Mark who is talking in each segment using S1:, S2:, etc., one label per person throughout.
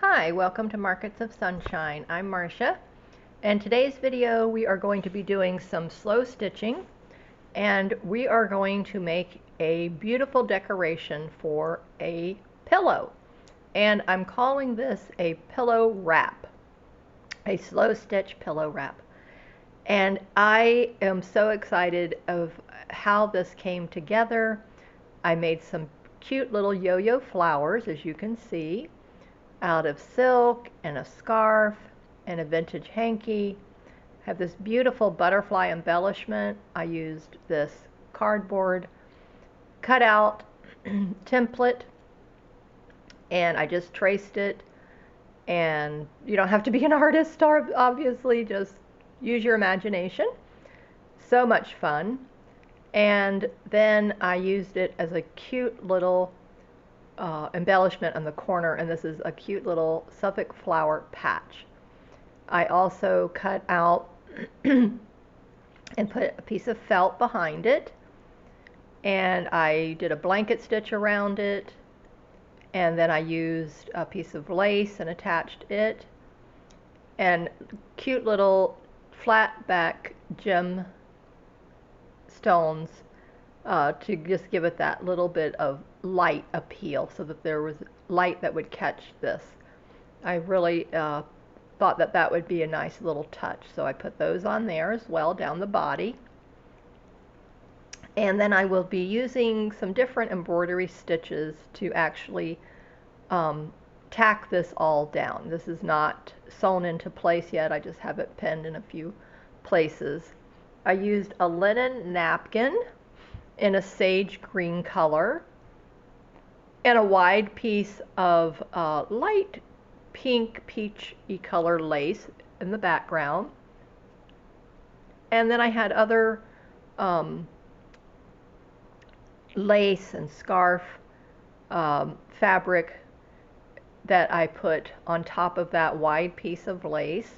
S1: Hi, welcome to Markets of Sunshine. I'm Marcia, and today's video we are going to be doing some slow stitching, and we are going to make a beautiful decoration for a pillow. And I'm calling this a pillow wrap, a slow stitch pillow wrap. And I am so excited of how this came together. I made some cute little yo-yo flowers, as you can see, out of silk and a scarf and a vintage hanky. I have this beautiful butterfly embellishment. I used this cardboard cutout template, and I just traced it. And you don't have to be an artist, obviously, just use your imagination. So much fun. And then I used it as a cute little embellishment on the corner, and this is a cute little Suffolk flower patch. I also cut out and put a piece of felt behind it, and I did a blanket stitch around it, and then I used a piece of lace and attached it, and cute little flat back gem stones to just give it that little bit of light appeal, so that there was light that would catch this. I really thought that that would be a nice little touch, so I put those on there as well down the body. And then I will be using some different embroidery stitches to actually tack this all down. This is not sewn into place yet, I just have it pinned in a few places. I used a linen napkin in a sage green color and a wide piece of light pink peachy color lace in the background. And then I had other lace and scarf fabric that I put on top of that wide piece of lace.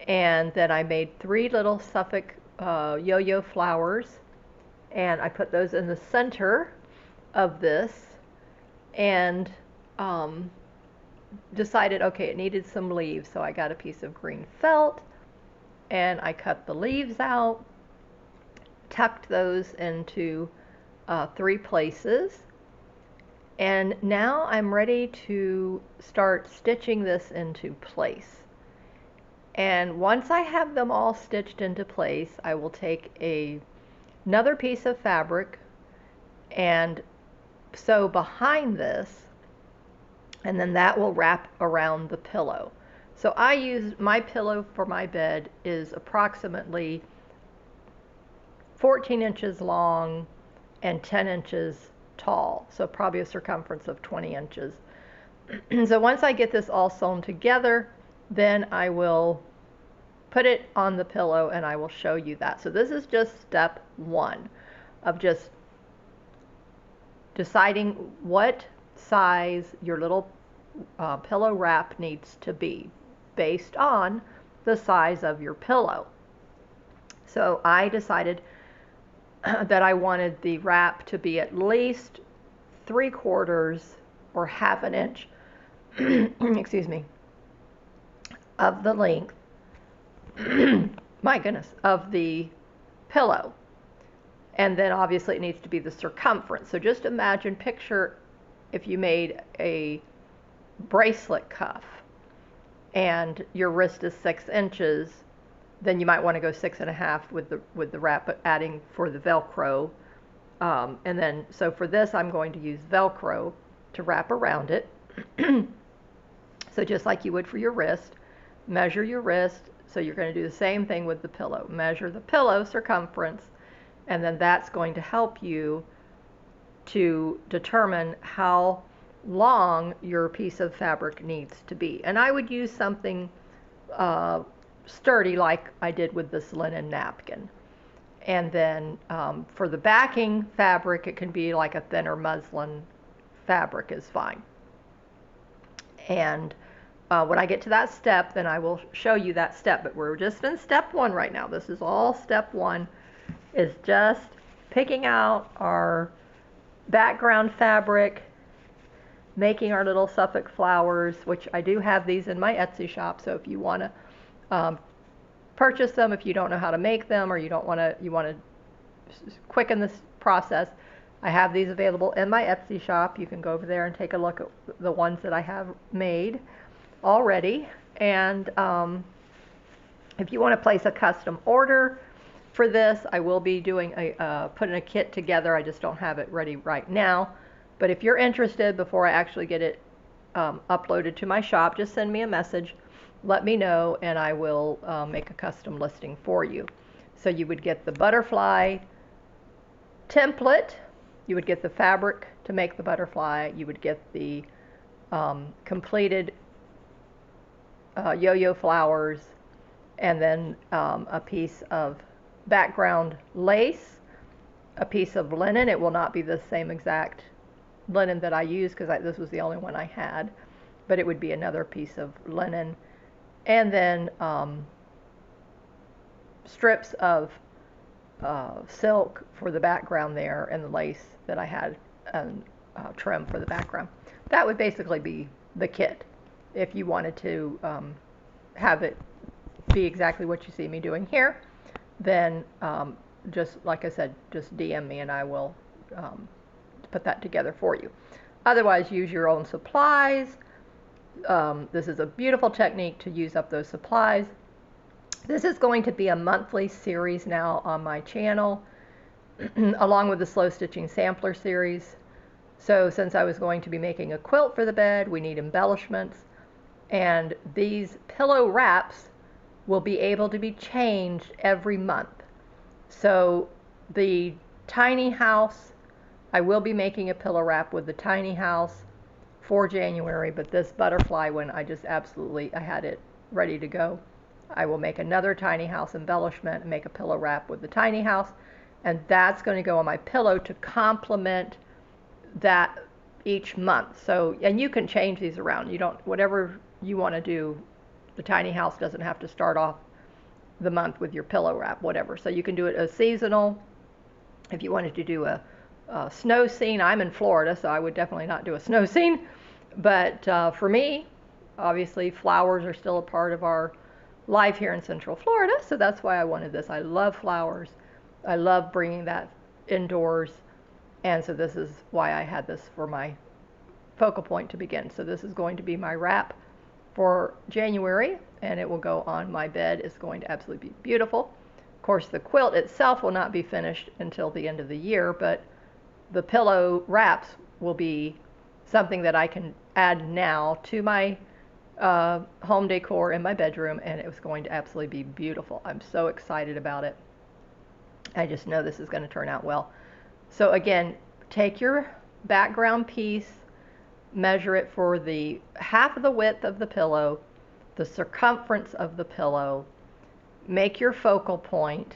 S1: And then I made 3 little Suffolk yo-yo flowers, and I put those in the center of this, and decided, okay, it needed some leaves, so I got a piece of green felt, and I cut the leaves out, tucked those into 3 places, and now I'm ready to start stitching this into place. And once I have them all stitched into place, I will take another piece of fabric and sew behind this, and then that will wrap around the pillow. So I use, my pillow for my bed is approximately 14 inches long and 10 inches tall, so probably a circumference of 20 inches. So once I get this all sewn together, then I will put it on the pillow and I will show you that. So this is just step 1 of just deciding what size your little pillow wrap needs to be based on the size of your pillow. So I decided that I wanted the wrap to be at least 3/4 or 1/2 inch excuse me, of the length my goodness, of the pillow. And then obviously it needs to be the circumference. So just imagine, picture if you made a bracelet cuff and your wrist is 6 inches, then you might want to go 6.5 with the wrap, but adding for the Velcro. And then, so for this, I'm going to use Velcro to wrap around it. So just like you would for your wrist, measure your wrist. So you're going to do the same thing with the pillow. Measure the pillow circumference, and then that's going to help you to determine how long your piece of fabric needs to be. And I would use something sturdy like I did with this linen napkin. And then for the backing fabric, it can be like a thinner muslin fabric is fine. And when I get to that step, then I will show you that step. But we're just in step 1 right now. This is all step 1, is just picking out our background fabric, making our little Suffolk flowers, which I do have these in my Etsy shop. So if you want to purchase them, if you don't know how to make them, or you want to quicken this process, I have these available in my Etsy shop. You can go over there and take a look at the ones that I have made already. And if you want to place a custom order for this, I will be doing putting a kit together. I just don't have it ready right now. But if you're interested, before I actually get it uploaded to my shop, just send me a message, let me know, and I will make a custom listing for you. So you would get the butterfly template, you would get the fabric to make the butterfly, you would get the completed yo-yo flowers, and then a piece of background lace, a piece of linen. It will not be the same exact linen that I used because this was the only one I had, but it would be another piece of linen, and then strips of silk for the background there, and the lace that I had trim for the background. That would basically be the kit if you wanted to have it be exactly what you see me doing here. Then just like I said, just DM me and I will put that together for you. Otherwise, use your own supplies. This is a beautiful technique to use up those supplies. This is going to be a monthly series now on my channel, along with the Slow Stitching Sampler series. So since I was going to be making a quilt for the bed, we need embellishments, and these pillow wraps will be able to be changed every month. So the tiny house, I will be making a pillow wrap with the tiny house for January, but this butterfly one, I had it ready to go. I will make another tiny house embellishment and make a pillow wrap with the tiny house, and that's going to go on my pillow to complement that each month. So, and you can change these around. You don't, whatever you want to do, the tiny house doesn't have to start off the month with your pillow wrap, whatever. So you can do it as seasonal. If you wanted to do a snow scene, I'm in Florida, so I would definitely not do a snow scene. But for me, obviously flowers are still a part of our life here in Central Florida, so that's why I wanted this. I love flowers. I love bringing that indoors, and so this is why I had this for my focal point to begin. So this is going to be my wrap for January, and it will go on my bed. It's going to absolutely be beautiful. Of course, the quilt itself will not be finished until the end of the year, but the pillow wraps will be something that I can add now to my home decor in my bedroom, and it was going to absolutely be beautiful. I'm so excited about it. I just know this is going to turn out well. So again, take your background piece, measure it for the half of the width of the pillow, the circumference of the pillow, make your focal point,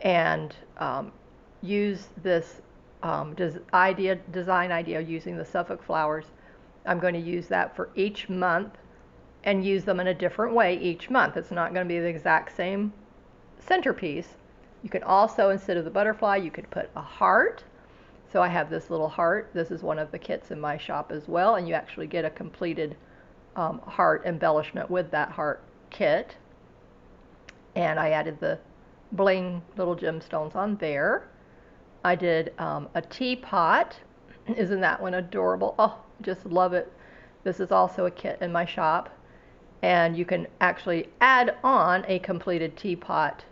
S1: and use this design idea using the Suffolk flowers. I'm going to use that for each month and use them in a different way each month. It's not going to be the exact same centerpiece. You can also, instead of the butterfly, you could put a heart. So I have this little heart. This is one of the kits in my shop as well, and you actually get a completed heart embellishment with that heart kit. And I added the bling little gemstones on there. I did a teapot. Isn't that one adorable? Oh, just love it. This is also a kit in my shop, and you can actually add on a completed teapot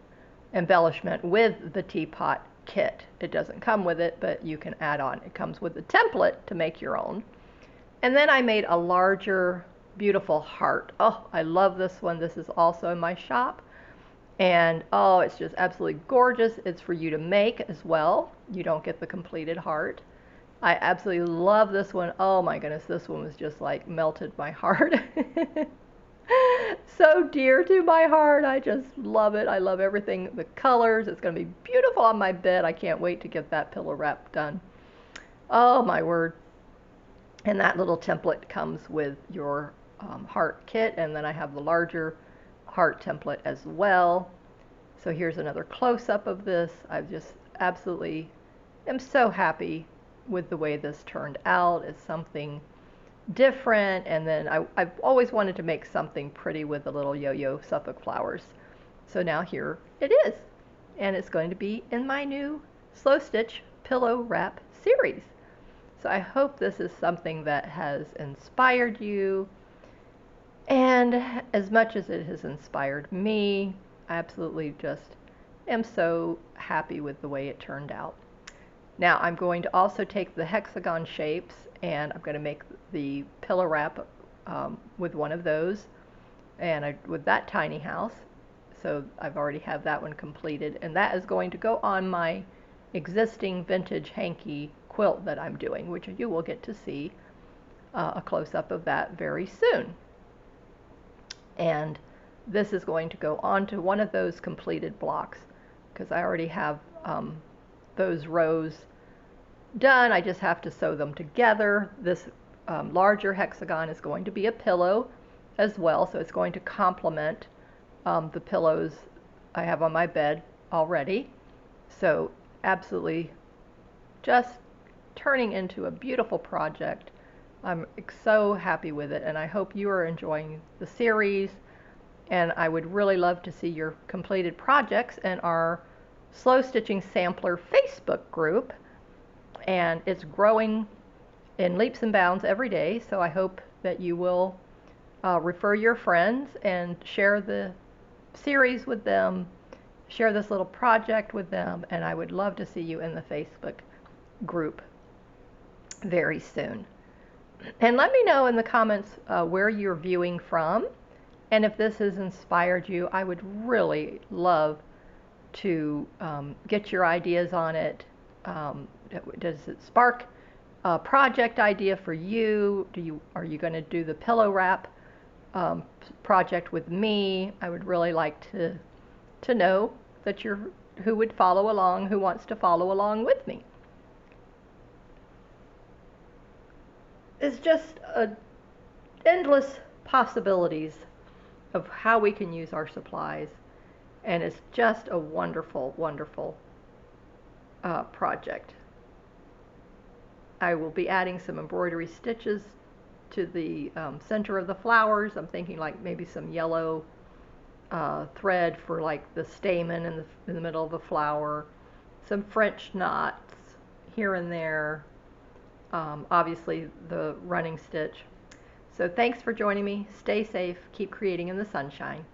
S1: embellishment with the teapot kit. It doesn't come with it, but you can add on. It comes with the template to make your own. And then I made a larger, beautiful heart. Oh, I love this one. This is also in my shop. And oh, it's just absolutely gorgeous. It's for you to make as well. You don't get the completed heart. I absolutely love this one. Oh my goodness, this one was just like melted my heart. So dear to my heart. I just love it. I love everything, the colors. It's going to be beautiful on my bed. I can't wait to get that pillow wrap done. Oh my word. And that little template comes with your heart kit, and then I have the larger heart template as well. So here's another close-up of this. I just absolutely am so happy with the way this turned out. It's something different, and then I've always wanted to make something pretty with the little yo-yo Suffolk flowers. So now here it is, and it's going to be in my new Slow Stitch Pillow Wrap series. So I hope this is something that has inspired you, and as much as it has inspired me, I absolutely just am so happy with the way it turned out. Now I'm going to also take the hexagon shapes, and I'm going to make the pillow wrap with one of those, and with that tiny house. So I've already have that one completed, and that is going to go on my existing vintage hanky quilt that I'm doing, which you will get to see a close-up of that very soon. And this is going to go onto one of those completed blocks, because I already have those rows done. I just have to sew them together. This larger hexagon is going to be a pillow as well, so it's going to complement the pillows I have on my bed already. So absolutely just turning into a beautiful project. I'm so happy with it, and I hope you are enjoying the series, and I would really love to see your completed projects in our Slow Stitching Sampler Facebook group, and it's growing in leaps and bounds every day, so I hope that you will refer your friends and share the series with them, share this little project with them, and I would love to see you in the Facebook group very soon. And let me know in the comments where you're viewing from, and if this has inspired you. I would really love to get your ideas on it. Does it spark a project idea for you? Are you going to do the pillow wrap project with me? I would really like to know that who would follow along, who wants to follow along with me. It's just endless possibilities of how we can use our supplies, and it's just a wonderful, wonderful project. I will be adding some embroidery stitches to the center of the flowers. I'm thinking like maybe some yellow thread for like the stamen in the middle of the flower, some French knots here and there, obviously the running stitch. So thanks for joining me. Stay safe. Keep creating in the sunshine.